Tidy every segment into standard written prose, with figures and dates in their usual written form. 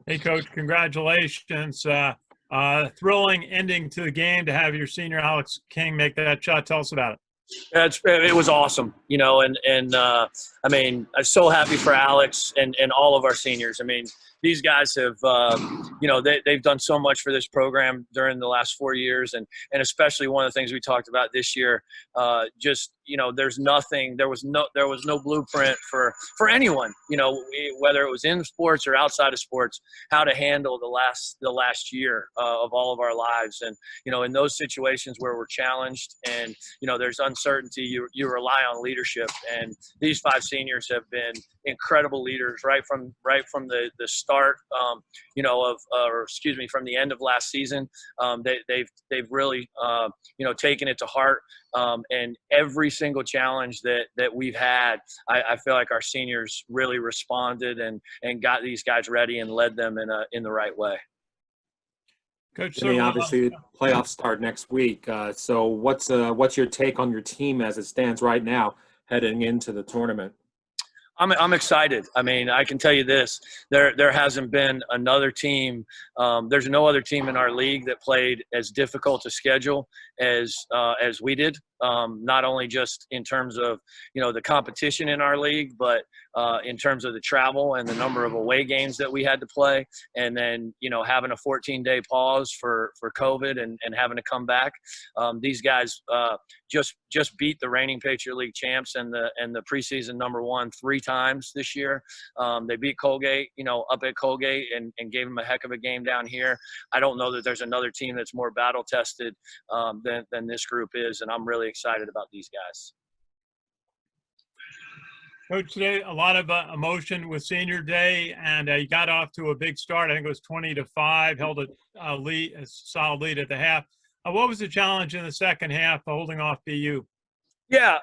Hey, Coach, congratulations. Thrilling ending to the game to have your senior Alex King make that shot. Tell us about it. It was awesome, I mean, I'm so happy for Alex and all of our seniors. I mean, these guys have, they've done so much for this program during the last 4 years, and especially one of the things we talked about this year. There was no blueprint for anyone, whether it was in sports or outside of sports, how to handle the last year of all of our lives, and in those situations where we're challenged and there's uncertainty, you rely on leadership, and these 5 seniors have been incredible leaders right from the start, from the end of last season. They've really taken it to heart, and every single challenge that we've had, I feel like our seniors really responded and got these guys ready and led them in the right way. Coach, Jimmy, obviously playoffs start next week. So what's your take on your team as it stands right now heading into the tournament? I'm excited. I mean, I can tell you this: there hasn't been another team. There's no other team in our league that played as difficult a schedule as we did. Not only just in terms of the competition in our league, but in terms of the travel and the number of away games that we had to play, and then having a 14-day pause for COVID and having to come back. These guys just beat the reigning Patriot League champs and the preseason #1 3 times this year. They beat Colgate, up at Colgate, and gave them a heck of a game down here. I don't know that there's another team that's more battle tested than this group is, and I'm really excited about these guys. Coach, today a lot of emotion with Senior Day, and you got off to a big start. I think it was 20-5, held a solid lead at the half. What was the challenge in the second half, holding off BU? Yeah,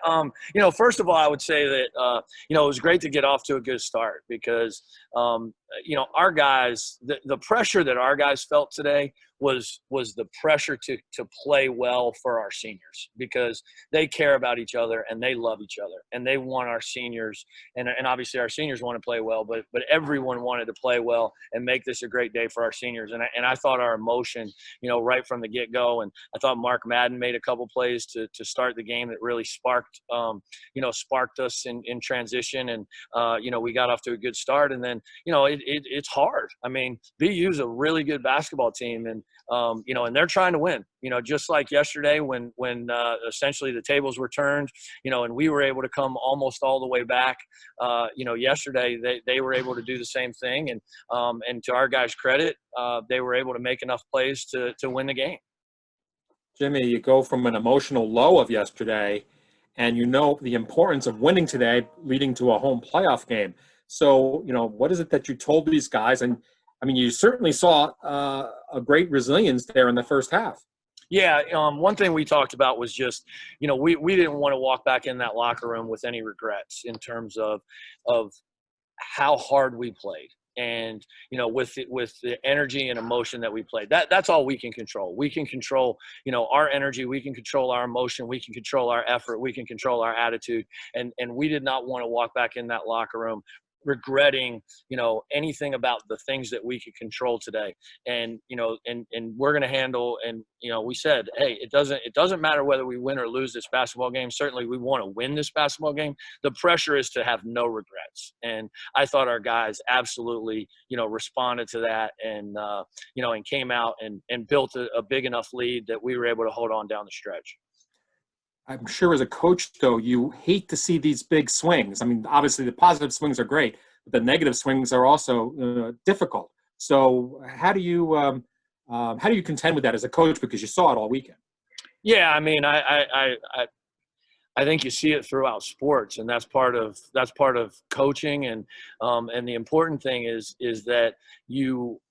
first of all, I would say that, it was great to get off to a good start because, our guys, the pressure that our guys felt today was the pressure to play well for our seniors, because they care about each other and they love each other and they want our seniors, and obviously our seniors want to play well, but everyone wanted to play well and make this a great day for our seniors. And I thought our emotion, right from the get-go, and I thought Mark Madden made a couple plays to start the game that really sparked us in transition, and we got off to a good start. And then it's hard. I mean, BU's a really good basketball team, and and they're trying to win. Just like yesterday when essentially the tables were turned, and we were able to come almost all the way back. Yesterday they were able to do the same thing, and to our guys' credit, they were able to make enough plays to win the game. Jimmy, you go from an emotional low of yesterday, and the importance of winning today, leading to a home playoff game. So, what is it that you told these guys? And I mean, you certainly saw a great resilience there in the first half. Yeah, one thing we talked about was just, we didn't want to walk back in that locker room with any regrets in terms of how hard we played. And with the energy and emotion that we played, that's all we can control. We can control our energy, we can control our emotion, we can control our effort, we can control our attitude, and we did not want to walk back in that locker room regretting anything about the things that we could control today. And we're going to handle, and we said, hey, it doesn't matter whether we win or lose this basketball game. Certainly we want to win this basketball game. The pressure is to have no regrets, and I thought our guys absolutely responded to that, and and came out and built a big enough lead that we were able to hold on down the stretch. I'm sure as a coach, though, you hate to see these big swings. I mean, obviously the positive swings are great, but the negative swings are also difficult. So how do you contend with that as a coach, because you saw it all weekend? Yeah, I mean, I think you see it throughout sports, and that's part of coaching. And the important thing is that you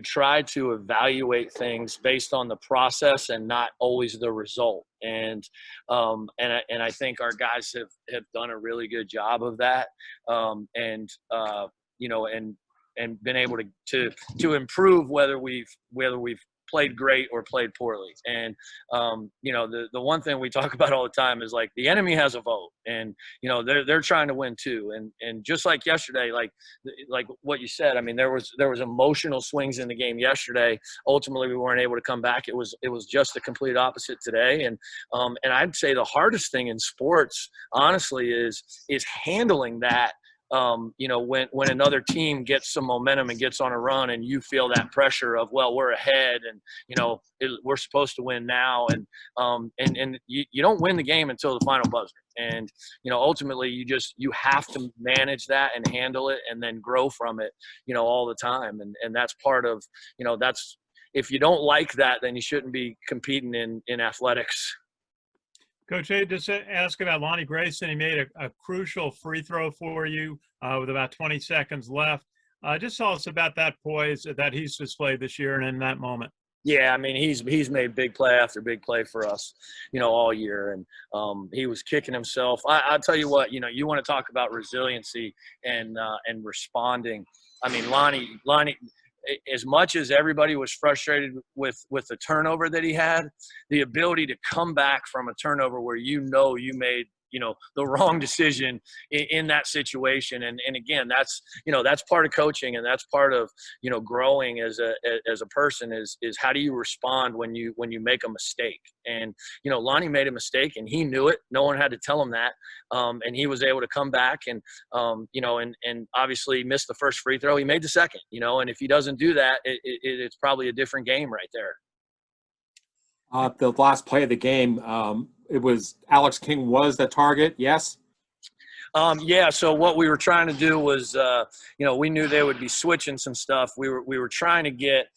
try to evaluate things based on the process and not always the result. And I think our guys have done a really good job of that. And been able to improve whether we've played great or played poorly. And, you know, the one thing we talk about all the time is like the enemy has a vote, and, you know, they're trying to win too. And just like yesterday, like what you said, I mean, there was emotional swings in the game yesterday. Ultimately, we weren't able to come back. It was just the complete opposite today. And I'd say the hardest thing in sports, honestly, is handling that. You know, when another team gets some momentum and gets on a run, and you feel that pressure of, well, we're ahead, and, you know, we're supposed to win now, and you don't win the game until the final buzzer. And, you know, ultimately you have to manage that and handle it, and then grow from it, you know, all the time. And that's part of, you know, that's, if you don't like that, then you shouldn't be competing in athletics. Coach, I just ask about Lonnie Grayson. He made a crucial free throw for you with about 20 seconds left. Just tell us about that poise that he's displayed this year and in that moment. Yeah, I mean, he's made big play after big play for us, you know, all year. And he was kicking himself. I'll tell you what, you know, you want to talk about resiliency and responding. I mean, Lonnie, as much as everybody was frustrated with the turnover that he had, the ability to come back from a turnover where, you know, you made, you know, the wrong decision in that situation. And again, that's, you know, that's part of coaching, and that's part of, you know, growing as a person is how do you respond when you make a mistake. And, you know, Lonnie made a mistake, and he knew it. No one had to tell him that. And he was able to come back and, you know, and obviously missed the first free throw. He made the second, you know, and if he doesn't do that, it's probably a different game right there. The last play of the game, it was Alex King was the target, yes? Yeah, so what we were trying to do was, you know, we knew they would be switching some stuff. We were trying to get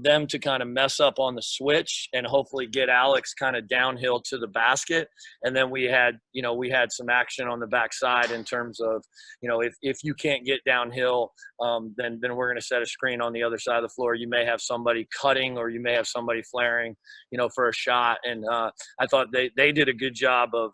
them to kind of mess up on the switch and hopefully get Alex kind of downhill to the basket. And then we had some action on the backside in terms of, you know, if you can't get downhill, then we're going to set a screen on the other side of the floor. You may have somebody cutting, or you may have somebody flaring, you know, for a shot. And I thought they did a good job of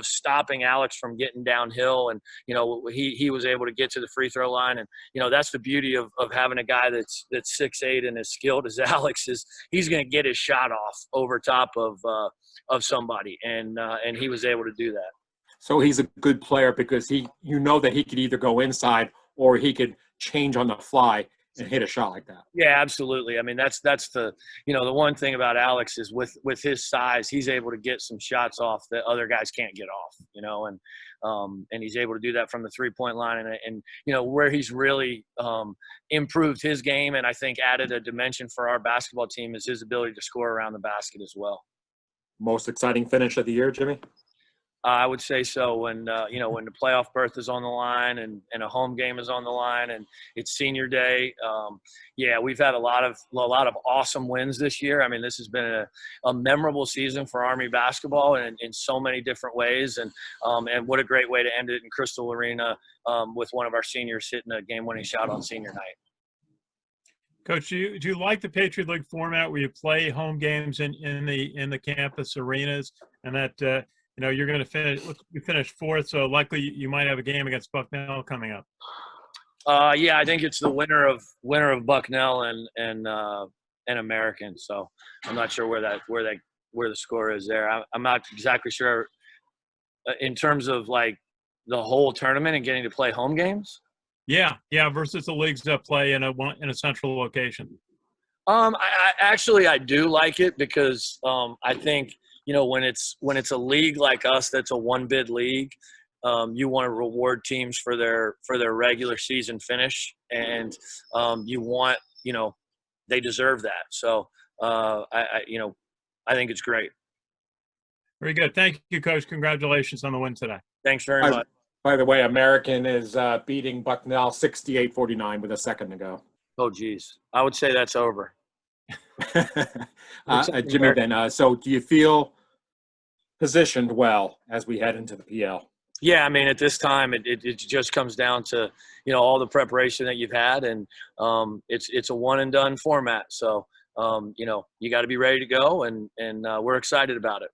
stopping Alex from getting downhill. And, you know, he was able to get to the free throw line. And, you know, that's the beauty of having a guy that's 6'8" and as skilled as Alex is. He's going to get his shot off over top of somebody. And he was able to do that. So he's a good player because you know that he could either go inside or he could change on the fly and hit a shot like that. Yeah, absolutely. I mean, that's the, you know, the one thing about Alex is with his size, he's able to get some shots off that other guys can't get off, you know, and he's able to do that from the 3-point line. And you know, where he's really improved his game and I think added a dimension for our basketball team is his ability to score around the basket as well. Most exciting finish of the year, Jimmy? I would say so. When you know, when the playoff berth is on the line and a home game is on the line and it's senior day. Yeah, we've had a lot of awesome wins this year. I mean, this has been a memorable season for Army basketball in so many different ways. And what a great way to end it in Crystal Arena with one of our seniors hitting a game-winning shot on senior night. Coach, do you like the Patriot League format where you play home games in the campus arenas, and that you know, you're going to finish fourth, so likely you might have a game against Bucknell coming up? Yeah, I think it's the winner of Bucknell and American. So I'm not sure where the score is there. I'm not exactly sure in terms of like the whole tournament and getting to play home games. Yeah, versus the leagues that play in a central location. I do like it because I think, you know, when it's a league like us that's a one bid league, you want to reward teams for their regular season finish, and you want, you know, they deserve that. So I think it's great. Very good. Thank you, Coach. Congratulations on the win today. Thanks very much. By the way, American is beating Bucknell 68-49 with a second to go. Oh, geez. I would say that's over. Jimmy, then, so do you feel positioned well as we head into the PL? Yeah, I mean, at this time, it just comes down to, you know, all the preparation that you've had, and it's a one and done format. So, you know, you got to be ready to go, and we're excited about it.